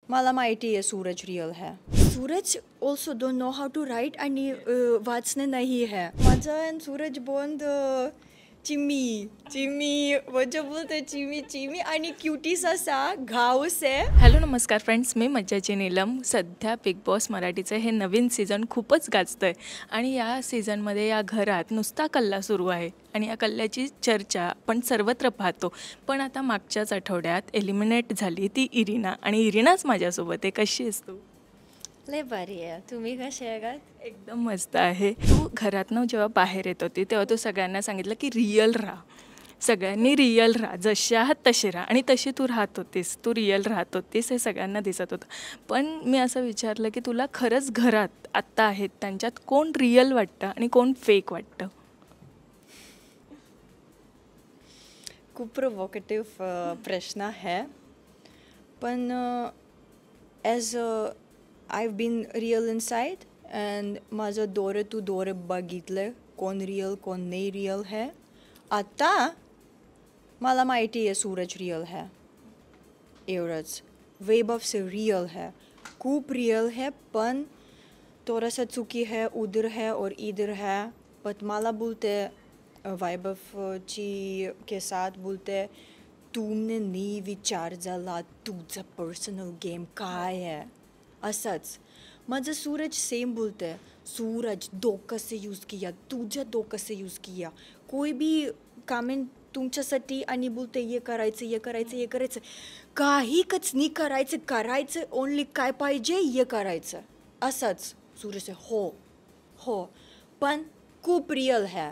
मला माहिती आहे सूरज रियल है. Suraj also don't know how to write आणि वाचणे नाही है. माझा आणि सूरज बॉन्ड चिमी वो जो बोलते चिमी आणि क्यूटीस असा घाऊस आहे. हॅलो नमस्कार फ्रेंड्स, मी मज्जाची नीलम. सध्या बिग बॉस मराठीचं हे नवीन सीझन खूपच गाजतं आहे आणि या सीझनमध्ये या घरात नुसता कल्ला सुरू आहे आणि या कल्ल्याची चर्चा आपण सर्वत्र पाहतो. पण आता मागच्याच आठवड्यात एलिमिनेट झाली ती इरिना आणि इरिनाच माझ्यासोबत आहे. कशी आहेस तू? लय भारी आहे. तुम्ही कसे आहे का? एकदम मस्त आहे. तू घरातनं जेव्हा बाहेर येत होती तेव्हा तू सगळ्यांना सांगितलं की रिअल राहा, सगळ्यांनी रिअल राहा, जसे आहात तसे राहा. आणि तशी तू राहत होतीस, तू रिअल राहत होतीस, हे सगळ्यांना दिसत होतं. पण मी असं विचारलं की तुला खरंच घरात आत्ता आहेत त्यांच्यात कोण रिअल वाटतं आणि कोण फेक वाटतं? खूप प्रोवोकेटिव्ह प्रश्न आहे. पण as I been real inside and माझं डोळे टू डोळे बघितलं कोण रिअल कोण नाही रिअल है. आता मला माहिती आहे सूरज रिअल है, एवढंच. वैभव से रिअल है, खूप रिअल है. पण थोडासा चुकी है, उधर है और इधर है. पण मला बोलते वैभवची के साथ बोलते तुमने नहीं विचार झाला तुझा पर्सनल गेम काय आहे. असंच माझं सूरज सेम बोलते सूरज डोकं से यूज किया, तुझ्या डोकं से यूज किया. कोई भी कामेंट तुमच्यासाठी आणि बोलते ये करायचं काही कच नाही करायचं ओनली काय पाहिजे ये करायचं. असंच सूरज हो पण खूप रिअल है.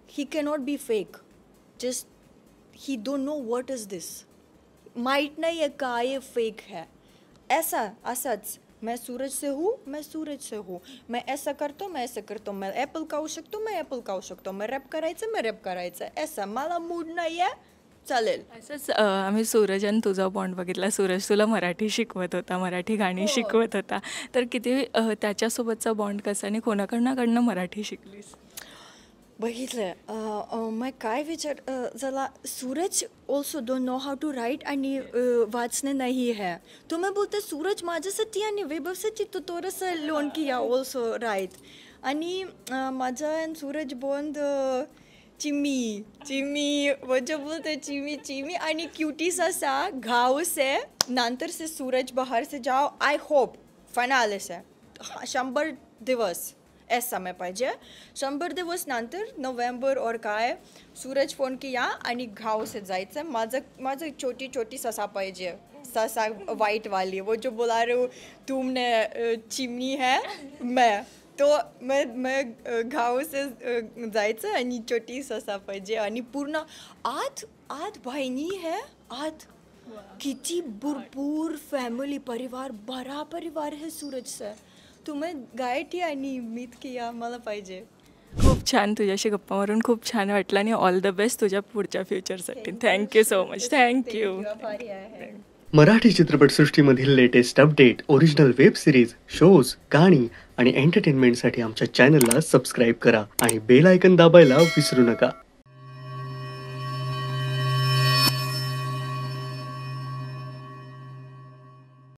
He cannot be fake. Just he don't know what is this. माहीत नाही आहे काय फेक है. असंच मैं सूरज से हूँ, मैं ऐसा करतो, मैं ॲपल खाऊ शकतो, मैं रॅप करायचं. ऐसा मला मूड नाही आहे, चालेल. असंच आम्ही सूरज आणि तुझा बॉन्ड बघितला. सूरज तुला मराठी शिकवत होता, मराठी गाणी शिकवत होता. तर किती त्याच्यासोबतचा बॉन्ड कसा आणि कोणाकडनं मराठी शिकलीस? बघितलं मग काय विचार झाला. Suraj also don't know how to write आणि वाचणे नाही है. तो मैं बोलते सूरज माझ्यासाठी आणि वैभवसाठी तो थोडंसं लोन किया ऑल्सो राईट. आणि माझा आणि सूरज बॉन्ड चिमी वो जो बोलते चिमी आणि क्यूटीस असा घाऊस आहे. नंतर से सूरज बाहर से जाओ, आई होप फायनल से 100 दिवस ऐसा मैं पाहिजे. 100 दिवस नंतर नोव्हेंबर और काय सूरज फोन किया आणि घाव से जायचं. माझं छोटी ससा पाहिजे, ससा वाइट वाली. वो जो बोला रहे तुमने चिमनी है मैं घाव से जायचं आणि छोटी ससा पाहिजे. आणि पूर्ण आठ बहिणी है. किती भरपूर फॅमिली परिवार, बरा परिवार है सूरज से. तुम्ही गायटी आणि मीत किया मला पाहिजे. खूप छान, तुझ्याशी गप्पा मारून खूप छान वाटलं आणि ऑल द बेस्ट तुझ्या पुढच्या फ्युचरसाठी. Thank you so much. Thank you. Marathi चित्रपटसृष्टीमधील latest update, original web series, shows, गाणी आणि एंटरटेनमेंटसाठी आमच्या चॅनलला सबस्क्राईब करा आणि बेल आयकन दाबायला विसरू नका.